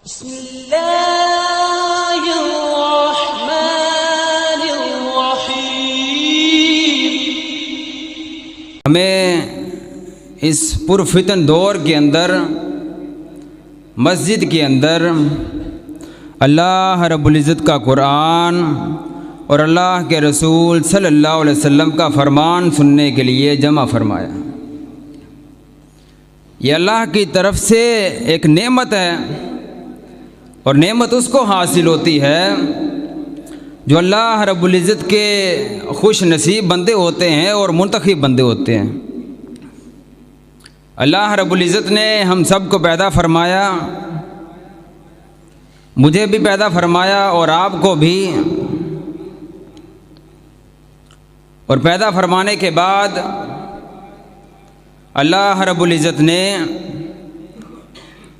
بسم اللہ الرحمن الرحیم۔ ہمیں اس پرفتن دور کے اندر مسجد کے اندر اللہ رب العزت کا قرآن اور اللہ کے رسول صلی اللہ علیہ وسلم کا فرمان سننے کے لیے جمع فرمایا۔ یہ اللہ کی طرف سے ایک نعمت ہے، اور نعمت اس کو حاصل ہوتی ہے جو اللہ رب العزت کے خوش نصیب بندے ہوتے ہیں اور منتخب بندے ہوتے ہیں۔ اللہ رب العزت نے ہم سب کو پیدا فرمایا، مجھے بھی پیدا فرمایا اور آپ کو بھی، اور پیدا فرمانے کے بعد اللہ رب العزت نے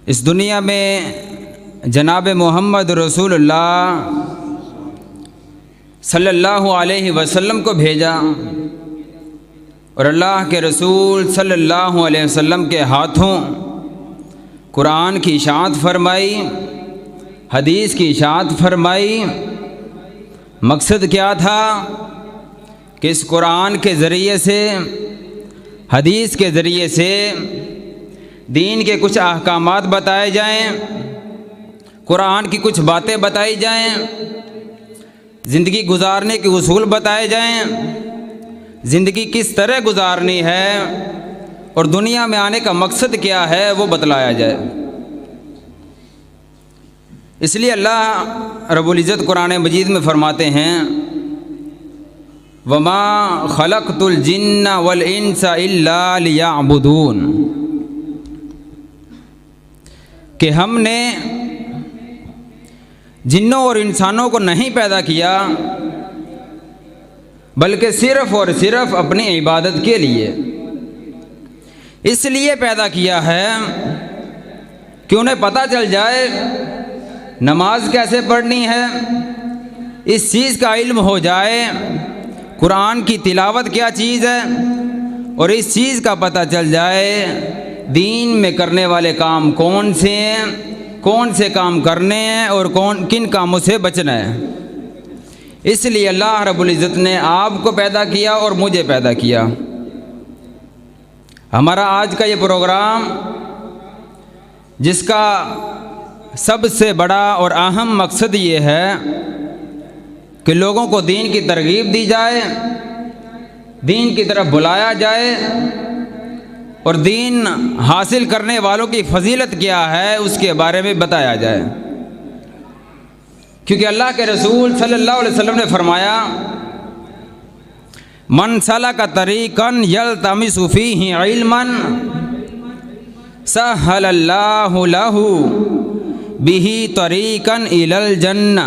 اس دنیا میں جناب محمد رسول اللہ صلی اللہ علیہ وسلم کو بھیجا، اور اللہ کے رسول صلی اللہ علیہ وسلم کے ہاتھوں قرآن کی اشاعت فرمائی، حدیث کی اشاعت فرمائی۔ مقصد کیا تھا کہ اس قرآن کے ذریعے سے، حدیث کے ذریعے سے دین کے کچھ احکامات بتائے جائیں، قرآن کی کچھ باتیں بتائی جائیں، زندگی گزارنے کے اصول بتائے جائیں، زندگی کس طرح گزارنی ہے اور دنیا میں آنے کا مقصد کیا ہے وہ بتلایا جائے۔ اس لیے اللہ رب العزت قرآن مجید میں فرماتے ہیں وَمَا خَلَقْتُ الْجِنَّ وَالْإِنسَ إِلَّا لِيَعْبُدُونَ، کہ ہم نے جنوں اور انسانوں کو نہیں پیدا کیا بلکہ صرف اور صرف اپنی عبادت کے لیے۔ اس لیے پیدا کیا ہے کہ انہیں پتہ چل جائے نماز کیسے پڑھنی ہے، اس چیز کا علم ہو جائے، قرآن کی تلاوت کیا چیز ہے، اور اس چیز کا پتہ چل جائے دین میں کرنے والے کام کون سے ہیں، کون سے کام کرنے ہیں اور کن کاموں سے بچنا ہے۔ اس لیے اللہ رب العزت نے آپ کو پیدا کیا اور مجھے پیدا کیا۔ ہمارا آج کا یہ پروگرام، جس کا سب سے بڑا اور اہم مقصد یہ ہے کہ لوگوں کو دین کی ترغیب دی جائے، دین کی طرف بلایا جائے، اور دین حاصل کرنے والوں کی فضیلت کیا ہے اس کے بارے میں بتایا جائے۔ کیونکہ اللہ کے رسول صلی اللہ علیہ وسلم نے فرمایا من سلک طریقا یلتمس فیہ علما سہل اللہ لہ بہ طریقا الی الجنہ۔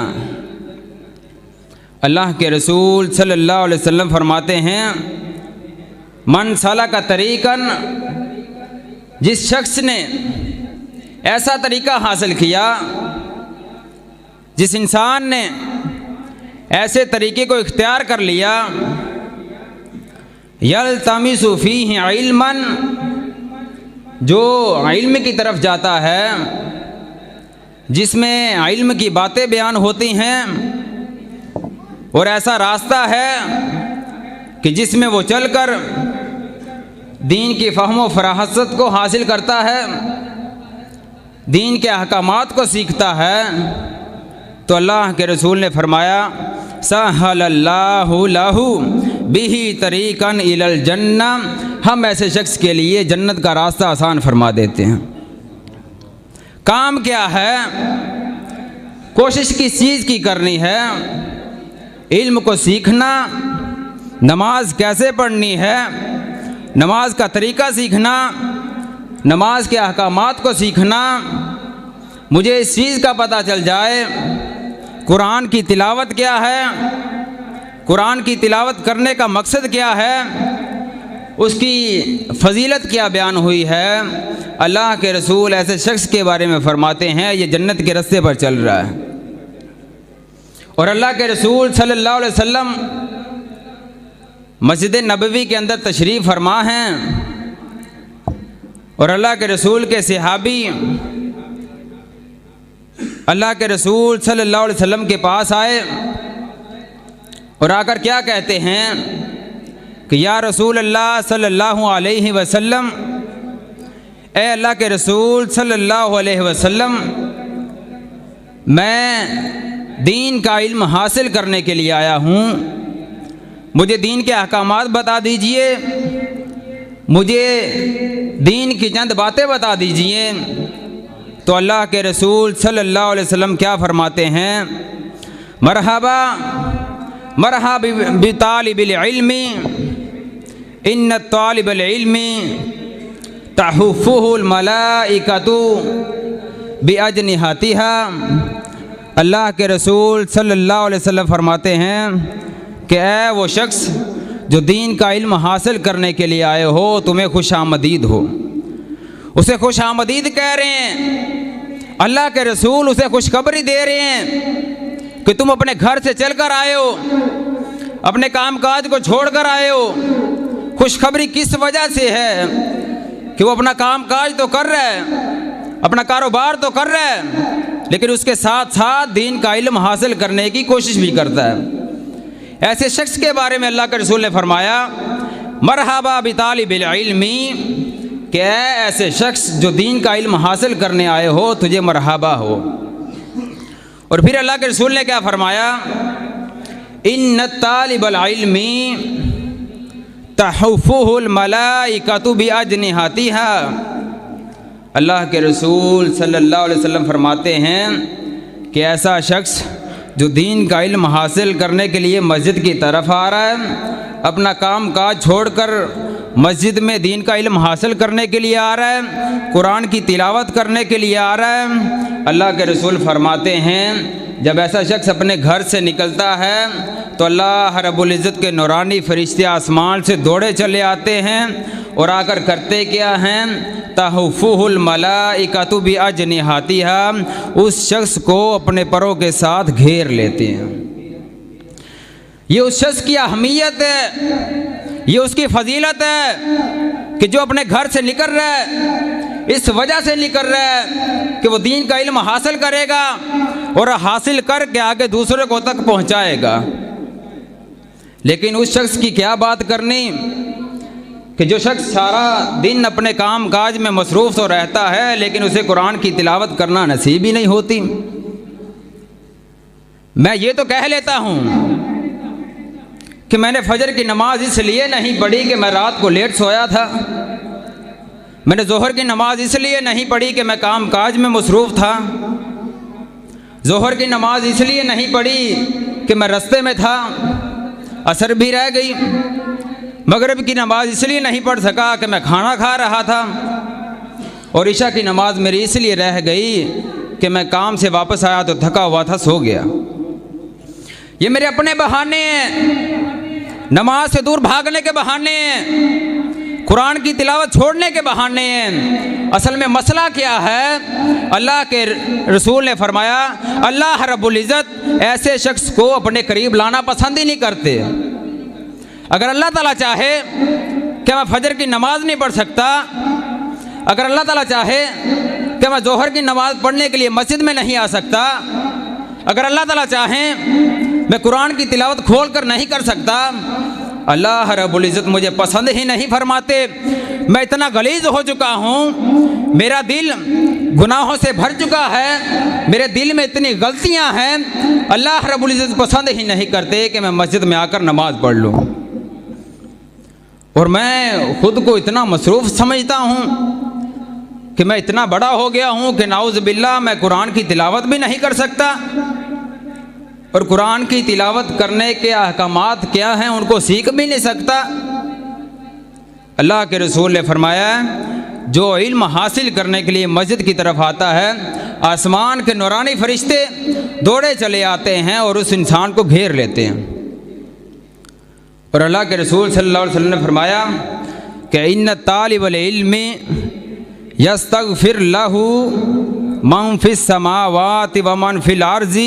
اللہ کے رسول صلی اللہ علیہ وسلم فرماتے ہیں من سلک طریقا، جس شخص نے ایسا طریقہ حاصل کیا، جس انسان نے ایسے طریقے کو اختیار کر لیا، یلتمس فیہ علما، جو علم کی طرف جاتا ہے، جس میں علم کی باتیں بیان ہوتی ہیں، اور ایسا راستہ ہے کہ جس میں وہ چل کر دین کی فہم و فراست کو حاصل کرتا ہے، دین کے احکامات کو سیکھتا ہے، تو اللہ کے رسول نے فرمایا سہل اللہ لہ بہ طریقا الی الجنہ، ہم ایسے شخص کے لیے جنت کا راستہ آسان فرما دیتے ہیں۔ کام کیا ہے؟ کوشش کس چیز کی کرنی ہے؟ علم کو سیکھنا، نماز کیسے پڑھنی ہے، نماز کا طریقہ سیکھنا، نماز کے احکامات کو سیکھنا۔ مجھے اس چیز کا پتہ چل جائے قرآن کی تلاوت کیا ہے، قرآن کی تلاوت کرنے کا مقصد کیا ہے، اس کی فضیلت کیا بیان ہوئی ہے۔ اللہ کے رسول ایسے شخص کے بارے میں فرماتے ہیں یہ جنت کے راستے پر چل رہا ہے۔ اور اللہ کے رسول صلی اللہ علیہ وسلم مسجد نبوی کے اندر تشریف فرما ہیں، اور اللہ کے رسول کے صحابی اللہ کے رسول صلی اللہ علیہ وسلم کے پاس آئے اور آ کر کیا کہتے ہیں کہ یا رسول اللہ صلی اللہ علیہ وسلم، اے اللہ کے رسول صلی اللہ علیہ وسلم، میں دین کا علم حاصل کرنے کے لیے آیا ہوں، مجھے دین کے احکامات بتا دیجئے، مجھے دین کی چند باتیں بتا دیجئے۔ تو اللہ کے رسول صلی اللہ علیہ وسلم کیا فرماتے ہیں؟ مرحبا مرحبا بطالب العلم ان طالب العلم تحفہ الملائکۃ باجنحتها۔ اللہ کے رسول صلی اللہ علیہ وسلم فرماتے ہیں کہ اے وہ شخص جو دین کا علم حاصل کرنے کے لیے آئے ہو، تمہیں خوش آمدید ہو۔ اسے خوش آمدید کہہ رہے ہیں، اللہ کے رسول اسے خوشخبری دے رہے ہیں کہ تم اپنے گھر سے چل کر آئے ہو، اپنے کام کاج کو چھوڑ کر آئے ہو۔ خوشخبری کس وجہ سے ہے کہ وہ اپنا کام کاج تو کر رہا ہے، اپنا کاروبار تو کر رہا ہے، لیکن اس کے ساتھ ساتھ دین کا علم حاصل کرنے کی کوشش بھی کرتا ہے۔ ایسے شخص کے بارے میں اللہ کے رسول نے فرمایا مرحبا بطالب العلم، کہ اے ایسے شخص جو دین کا علم حاصل کرنے آئے ہو، تجھے مرحبا ہو۔ اور پھر اللہ کے رسول نے کیا فرمایا؟ ان طالب العلم تحفہ الملائکۃ باجنحتها۔ اللہ کے رسول صلی اللہ علیہ وسلم فرماتے ہیں کہ ایسا شخص جو دین کا علم حاصل کرنے کے لیے مسجد کی طرف آ رہا ہے، اپنا کام کاج چھوڑ کر مسجد میں دین کا علم حاصل کرنے کے لیے آ رہا ہے، قرآن کی تلاوت کرنے کے لیے آ رہا ہے، اللہ کے رسول فرماتے ہیں جب ایسا شخص اپنے گھر سے نکلتا ہے تو اللہ رب العزت کے نورانی فرشتے آسمان سے دوڑے چلے آتے ہیں اور آ کر کرتے کیا ہیں؟ تحفہ الملائکۃ باجنحتها، اس شخص کو اپنے پروں کے ساتھ گھیر لیتے ہیں۔ یہ اس شخص کی اہمیت ہے، یہ اس کی فضیلت ہے کہ جو اپنے گھر سے نکل رہا ہے، اس وجہ سے نکل رہا ہے کہ وہ دین کا علم حاصل کرے گا اور حاصل کر کے آگے دوسرے کو تک پہنچائے گا۔ لیکن اس شخص کی کیا بات کرنی کہ جو شخص سارا دن اپنے کام کاج میں مصروف تو رہتا ہے، لیکن اسے قرآن کی تلاوت کرنا نصیب ہی نہیں ہوتی۔ میں یہ تو کہہ لیتا ہوں کہ میں نے فجر کی نماز اس لیے نہیں پڑھی کہ میں رات کو لیٹ سویا تھا، میں نے ظہر کی نماز اس لیے نہیں پڑھی کہ میں کام کاج میں مصروف تھا، ظہر کی نماز اس لیے نہیں پڑھی کہ میں رستے میں تھا، عصر بھی رہ گئی، مغرب کی نماز اس لیے نہیں پڑھ سکا کہ میں کھانا کھا رہا تھا، اور عشاء کی نماز میری اس لیے رہ گئی کہ میں کام سے واپس آیا تو تھکا ہوا تھا، سو گیا۔ یہ میرے اپنے بہانے ہیں، نماز سے دور بھاگنے کے بہانے ہیں، قرآن کی تلاوت چھوڑنے کے بہانے ہیں۔ اصل میں مسئلہ کیا ہے؟ اللہ کے رسول نے فرمایا اللہ رب العزت ایسے شخص کو اپنے قریب لانا پسند ہی نہیں کرتے۔ اگر اللہ تعالیٰ چاہے کہ میں فجر کی نماز نہیں پڑھ سکتا، اگر اللہ تعالیٰ چاہے کہ میں ظہر کی نماز پڑھنے کے لیے مسجد میں نہیں آ سکتا، اگر اللہ تعالیٰ چاہیں میں قرآن کی تلاوت کھول کر نہیں کر سکتا، اللہ رب العزت مجھے پسند ہی نہیں فرماتے۔ میں اتنا غلیظ ہو چکا ہوں، میرا دل گناہوں سے بھر چکا ہے، میرے دل میں اتنی غلطیاں ہیں، اللہ رب العزت پسند ہی نہیں کرتے کہ میں مسجد میں آ کر نماز پڑھ لوں۔ اور میں خود کو اتنا مصروف سمجھتا ہوں کہ میں اتنا بڑا ہو گیا ہوں کہ نعوذ باللہ میں قرآن کی تلاوت بھی نہیں کر سکتا، اور قرآن کی تلاوت کرنے کے احکامات کیا ہیں ان کو سیکھ بھی نہیں سکتا۔ اللہ کے رسول نے فرمایا جو علم حاصل کرنے کے لیے مسجد کی طرف آتا ہے، آسمان کے نورانی فرشتے دوڑے چلے آتے ہیں اور اس انسان کو گھیر لیتے ہیں۔ اور اللہ کے رسول صلی اللہ علیہ وسلم نے فرمایا کہ ان طالب العلم یستغفر لہ من فی السماوات ومن فی الارض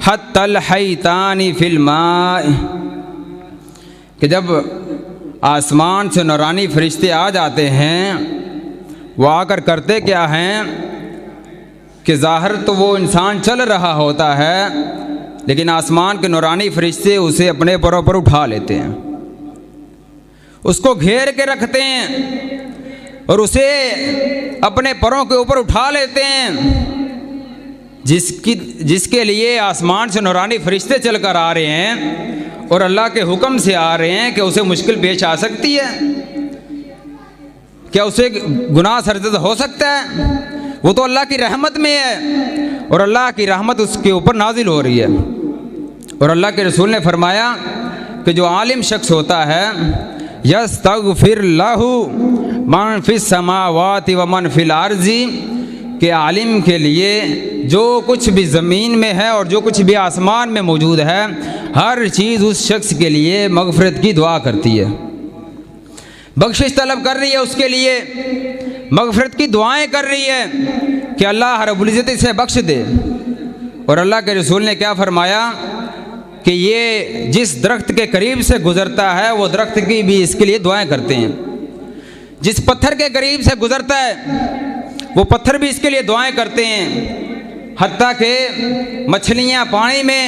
حتی الحیتان فی الماء، کہ جب آسمان سے نورانی فرشتے آ جاتے ہیں، وہ آ کر کرتے کیا ہیں؟ کہ ظاہر تو وہ انسان چل رہا ہوتا ہے لیکن آسمان کے نورانی فرشتے اسے اپنے پروں پر اٹھا لیتے ہیں، اس کو گھیر کے رکھتے ہیں اور اسے اپنے پروں کے اوپر اٹھا لیتے ہیں، جس کے لیے آسمان سے نورانی فرشتے چل کر آ رہے ہیں اور اللہ کے حکم سے آ رہے ہیں کہ اسے مشکل پیش آ سکتی ہے، کیا اسے گناہ سرزد ہو سکتا ہے؟ وہ تو اللہ کی رحمت میں ہے اور اللہ کی رحمت اس کے اوپر نازل ہو رہی ہے۔ اور اللہ کے رسول نے فرمایا کہ جو عالم شخص ہوتا ہے یستغفر لہ من فی السماوات و من فی الارض، کہ عالم کے لیے جو کچھ بھی زمین میں ہے اور جو کچھ بھی آسمان میں موجود ہے ہر چیز اس شخص کے لیے مغفرت کی دعا کرتی ہے، بخشش طلب کر رہی ہے، اس کے لیے مغفرت کی دعائیں کر رہی ہے کہ اللہ رب العزت اسے بخش دے۔ اور اللہ کے رسول نے کیا فرمایا کہ یہ جس درخت کے قریب سے گزرتا ہے وہ درخت کی بھی اس کے لیے دعائیں کرتے ہیں، جس پتھر کے قریب سے گزرتا ہے وہ پتھر بھی اس کے لیے دعائیں کرتے ہیں، حتیٰ کہ مچھلیاں پانی میں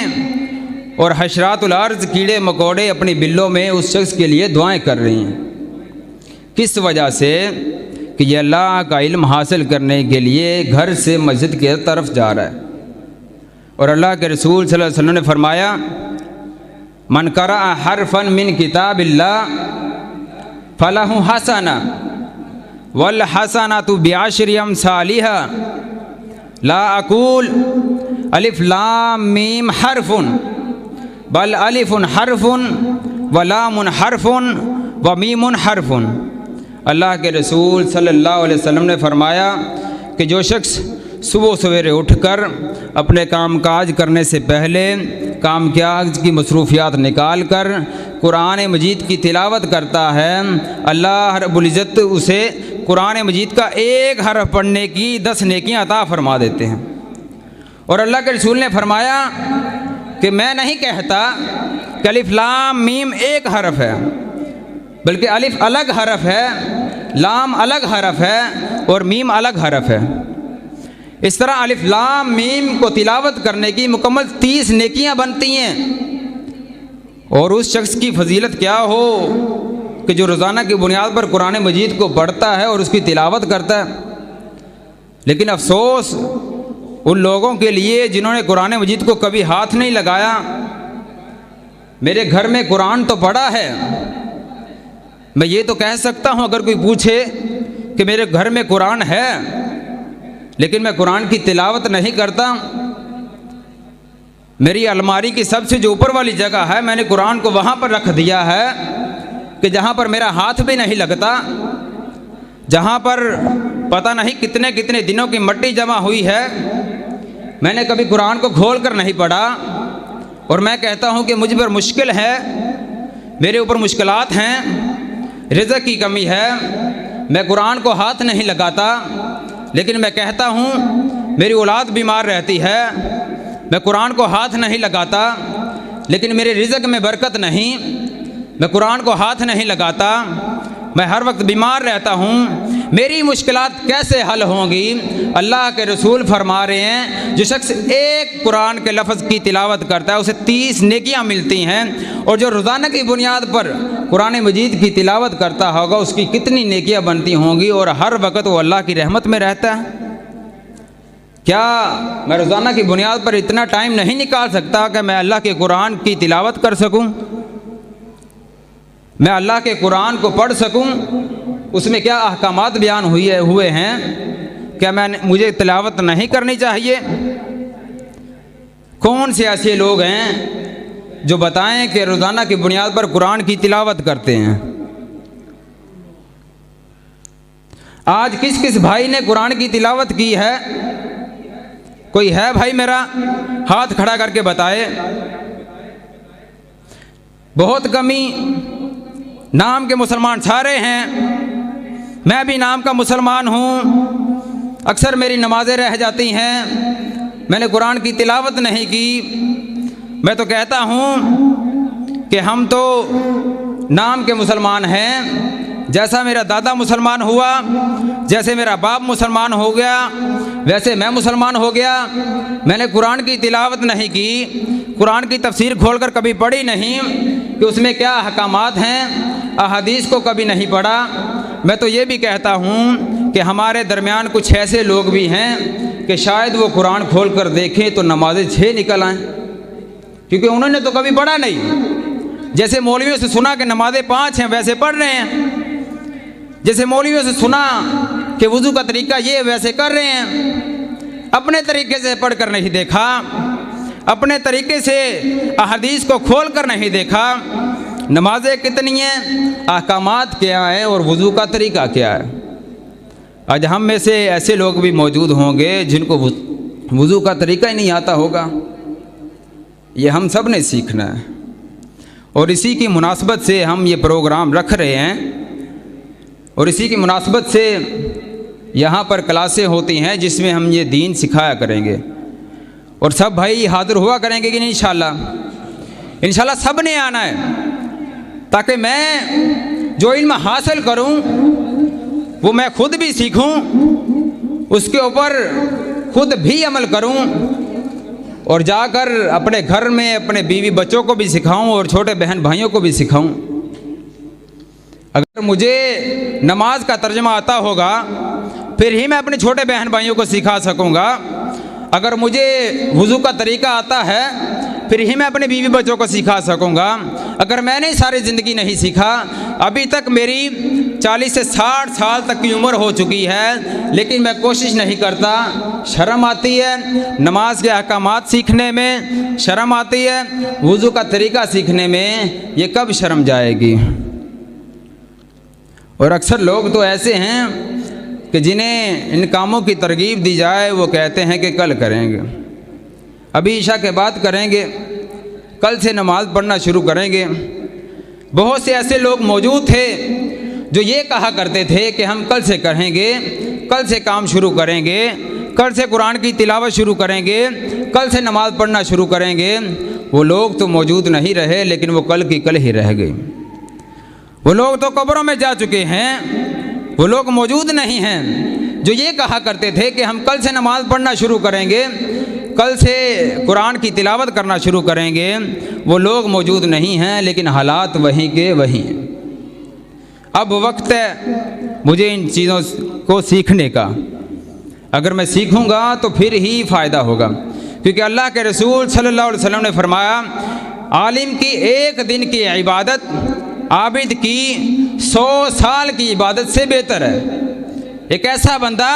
اور حشرات الارض کیڑے مکوڑے اپنی بلوں میں اس شخص کے لیے دعائیں کر رہی ہیں۔ کس وجہ سے؟ کہ یہ اللہ کا علم حاصل کرنے کے لیے گھر سے مسجد کی طرف جا رہا ہے۔ اور اللہ کے رسول صلی اللہ علیہ وسلم نے فرمایا من قرأ حرفا من کتاب اللہ فلہ حسنہ والحسنۃ بعشر امثالھا لا اقول الف لام میم حرف بل الف حرف ولام حرف ومیم حرف۔ اللہ کے رسول صلی اللہ علیہ وسلم نے فرمایا کہ جو شخص صبح سویرے اٹھ کر اپنے کام کاج کرنے سے پہلے کام کاج کی مصروفیات نکال کر قرآن مجید کی تلاوت کرتا ہے، اللہ رب العزت اسے قرآن مجید کا ایک حرف پڑھنے کی 10 نیکیاں عطا فرما دیتے ہیں۔ اور اللہ کے رسول نے فرمایا کہ میں نہیں کہتا کہ الف لام میم ایک حرف ہے، بلکہ الف الگ حرف ہے، لام الگ حرف ہے اور میم الگ حرف ہے۔ اس طرح الف لام میم کو تلاوت کرنے کی مکمل 30 نیکیاں بنتی ہیں۔ اور اس شخص کی فضیلت کیا ہو کہ جو روزانہ کی بنیاد پر قرآن مجید کو پڑھتا ہے اور اس کی تلاوت کرتا ہے۔ لیکن افسوس ان لوگوں کے لیے جنہوں نے قرآن مجید کو کبھی ہاتھ نہیں لگایا۔ میرے گھر میں قرآن تو پڑھا ہے، میں یہ تو کہہ سکتا ہوں اگر کوئی پوچھے کہ میرے گھر میں قرآن ہے لیکن میں قرآن کی تلاوت نہیں کرتا۔ میری الماری کی سب سے جو اوپر والی جگہ ہے میں نے قرآن کو وہاں پر رکھ دیا ہے کہ جہاں پر میرا ہاتھ بھی نہیں لگتا، جہاں پر پتہ نہیں کتنے کتنے دنوں کی مٹی جمع ہوئی ہے، میں نے کبھی قرآن کو کھول کر نہیں پڑھا۔ اور میں کہتا ہوں کہ مجھ پر مشکل ہے، میرے اوپر مشکلات ہیں، رزق کی کمی ہے، میں قرآن کو ہاتھ نہیں لگاتا، لیکن میں کہتا ہوں میری اولاد بیمار رہتی ہے، میں قرآن کو ہاتھ نہیں لگاتا، لیکن میرے رزق میں برکت نہیں، میں قرآن کو ہاتھ نہیں لگاتا، میں ہر وقت بیمار رہتا ہوں، میری مشکلات کیسے حل ہوں گی؟ اللہ کے رسول فرما رہے ہیں جو شخص ایک قرآن کے لفظ کی تلاوت کرتا ہے اسے 30 نیکیاں ملتی ہیں، اور جو روزانہ کی بنیاد پر قرآن مجید کی تلاوت کرتا ہوگا اس کی کتنی نیکیاں بنتی ہوں گی، اور ہر وقت وہ اللہ کی رحمت میں رہتا ہے۔ کیا میں روزانہ کی بنیاد پر اتنا ٹائم نہیں نکال سکتا کہ میں اللہ کے قرآن کی تلاوت کر سکوں، میں اللہ کے قرآن کو پڑھ سکوں؟ اس میں کیا احکامات بیان ہوئے ہیں، کیا مجھے تلاوت نہیں کرنی چاہیے؟ کون سے ایسے لوگ ہیں جو بتائیں کہ روزانہ کی بنیاد پر قرآن کی تلاوت کرتے ہیں؟ آج کس کس بھائی نے قرآن کی تلاوت کی ہے؟ کوئی ہے بھائی میرا ہاتھ کھڑا کر کے بتائے۔ بہت کمی، نام کے مسلمان سارے ہیں، میں بھی نام کا مسلمان ہوں، اکثر میری نمازیں رہ جاتی ہیں، میں نے قرآن کی تلاوت نہیں کی۔ میں تو کہتا ہوں کہ ہم تو نام کے مسلمان ہیں، جیسا میرا دادا مسلمان ہوا، جیسے میرا باپ مسلمان ہو گیا ویسے میں مسلمان ہو گیا، میں نے قرآن کی تلاوت نہیں کی، قرآن کی تفسیر کھول کر کبھی پڑھی نہیں کہ اس میں کیا احکامات ہیں، احادیث کو کبھی نہیں پڑھا۔ میں تو یہ بھی کہتا ہوں کہ ہمارے درمیان کچھ ایسے لوگ بھی ہیں کہ شاید وہ قرآن کھول کر دیکھیں تو نمازیں 6 نکل آئیں، کیونکہ انہوں نے تو کبھی پڑھا نہیں۔ جیسے مولویوں سے سنا کہ نمازیں 5 ہیں ویسے پڑھ رہے ہیں، جیسے مولویوں سے سنا کہ وضو کا طریقہ یہ ویسے کر رہے ہیں، اپنے طریقے سے پڑھ کر نہیں دیکھا، اپنے طریقے سے احادیث کو کھول کر نہیں دیکھا۔ نمازیں کتنی ہیں، احکامات کیا ہیں اور وضو کا طریقہ کیا ہے۔ آج ہم میں سے ایسے لوگ بھی موجود ہوں گے جن کو وضو کا طریقہ ہی نہیں آتا ہوگا۔ یہ ہم سب نے سیکھنا ہے، اور اسی کی مناسبت سے ہم یہ پروگرام رکھ رہے ہیں، اور اسی کی مناسبت سے یہاں پر کلاسیں ہوتی ہیں جس میں ہم یہ دین سکھایا کریں گے، اور سب بھائی حاضر ہوا کریں گے کہ نہیں انشاءاللہ؟ انشاءاللہ سب نے آنا ہے، تاکہ میں جو علم حاصل کروں وہ میں خود بھی سیکھوں، اس کے اوپر خود بھی عمل کروں، اور جا کر اپنے گھر میں اپنے بیوی بچوں کو بھی سکھاؤں اور چھوٹے بہن بھائیوں کو بھی سکھاؤں۔ اگر مجھے نماز کا ترجمہ آتا ہوگا پھر ہی میں اپنے چھوٹے بہن بھائیوں کو سکھا سکوں گا، اگر مجھے وضو کا طریقہ آتا ہے پھر ہی میں اپنے بیوی بچوں کو سکھا سکوں گا۔ اگر میں نے ساری زندگی نہیں سیکھا، ابھی تک میری 40 سے 60 سال تک کی عمر ہو چکی ہے لیکن میں کوشش نہیں کرتا، شرم آتی ہے نماز کے احکامات سیکھنے میں، شرم آتی ہے وضو کا طریقہ سیکھنے میں، یہ کب شرم جائے گی؟ اور اکثر لوگ تو ایسے ہیں کہ جنہیں ان کاموں کی ترغیب دی جائے وہ کہتے ہیں کہ کل کریں گے، ابھی عشاء کے بعد کریں گے، کل سے نماز پڑھنا شروع کریں گے۔ بہت سے ایسے لوگ موجود تھے جو یہ کہا کرتے تھے کہ ہم کل سے کریں گے، کل سے کام شروع کریں گے، کل سے قرآن کی تلاوت شروع کریں گے، کل سے نماز پڑھنا شروع کریں گے۔ وہ لوگ تو موجود نہیں رہے لیکن وہ کل کی کل ہی رہ گئی۔ وہ لوگ تو قبروں میں جا چکے ہیں، وہ لوگ موجود نہیں ہیں جو یہ کہا کرتے تھے کہ ہم کل سے نماز پڑھنا شروع کریں گے، کل سے قرآن کی تلاوت کرنا شروع کریں گے۔ وہ لوگ موجود نہیں ہیں لیکن حالات وہیں کے وہیں ہیں۔ اب وقت ہے مجھے ان چیزوں کو سیکھنے کا، اگر میں سیکھوں گا تو پھر ہی فائدہ ہوگا، کیونکہ اللہ کے رسول صلی اللہ علیہ وسلم نے فرمایا عالم کی 1 دن کی عبادت عابد کی 100 سال کی عبادت سے بہتر ہے۔ ایک ایسا بندہ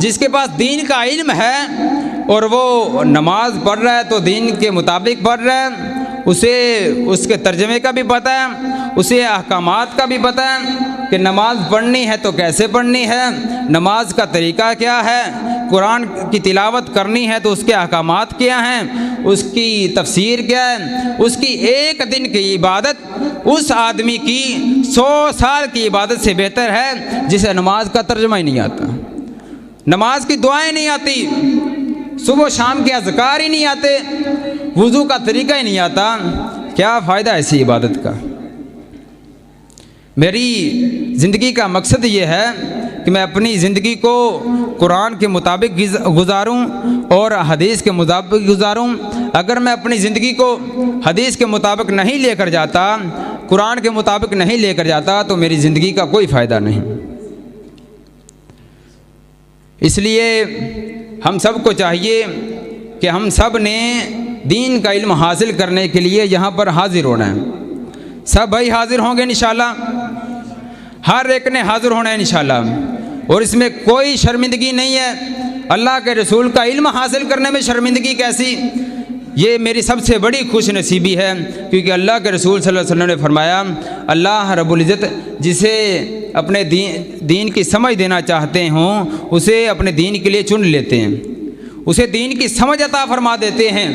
جس کے پاس دین کا علم ہے اور وہ نماز پڑھ رہا ہے تو دین کے مطابق پڑھ رہا ہے، اسے اس کے ترجمے کا بھی پتہ ہے، اسے احکامات کا بھی پتہ ہے کہ نماز پڑھنی ہے تو کیسے پڑھنی ہے، نماز کا طریقہ کیا ہے، قرآن کی تلاوت کرنی ہے تو اس کے احکامات کیا ہیں، اس کی تفسیر کیا ہے۔ اس کی 1 دن کی عبادت اس آدمی کی 100 سال کی عبادت سے بہتر ہے جسے نماز کا ترجمہ ہی نہیں آتا، نماز کی دعائیں نہیں آتی، صبح و شام کے اذکار ہی نہیں آتے، وضو کا طریقہ ہی نہیں آتا۔ کیا فائدہ ایسی عبادت کا؟ میری زندگی کا مقصد یہ ہے کہ میں اپنی زندگی کو قرآن کے مطابق گزاروں اور حدیث کے مطابق گزاروں۔ اگر میں اپنی زندگی کو حدیث کے مطابق نہیں لے کر جاتا، قرآن کے مطابق نہیں لے کر جاتا تو میری زندگی کا کوئی فائدہ نہیں۔ اس لیے ہم سب کو چاہیے کہ ہم سب نے دین کا علم حاصل کرنے کے لیے یہاں پر حاضر ہونا ہے۔ سب بھائی حاضر ہوں گے انشاءاللہ، ہر ایک نے حاضر ہونا ہے انشاءاللہ، اور اس میں کوئی شرمندگی نہیں ہے۔ اللہ کے رسول کا علم حاصل کرنے میں شرمندگی کیسی؟ یہ میری سب سے بڑی خوش نصیبی ہے، کیونکہ اللہ کے رسول صلی اللہ علیہ وسلم نے فرمایا اللہ رب العزت جسے اپنے دین کی سمجھ دینا چاہتے ہوں اسے اپنے دین کے لیے چن لیتے ہیں، اسے دین کی سمجھ عطا فرما دیتے ہیں،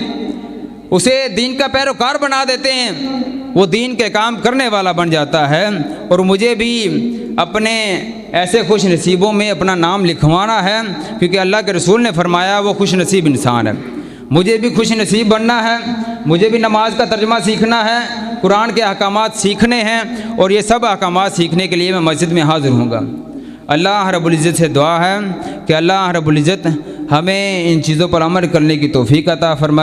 اسے دین کا پیروکار بنا دیتے ہیں، وہ دین کے کام کرنے والا بن جاتا ہے۔ اور مجھے بھی اپنے ایسے خوش نصیبوں میں اپنا نام لکھوانا ہے، کیونکہ اللہ کے رسول نے فرمایا وہ خوش نصیب انسان ہے۔ مجھے بھی خوش نصیب بننا ہے، مجھے بھی نماز کا ترجمہ سیکھنا ہے، قرآن کے احکامات سیکھنے ہیں، اور یہ سب احکامات سیکھنے کے لیے میں مسجد میں حاضر ہوں گا۔ اللہ رب العزت سے دعا ہے کہ اللہ رب العزت ہمیں ان چیزوں پر عمل کرنے کی توفیق عطا فرمائے۔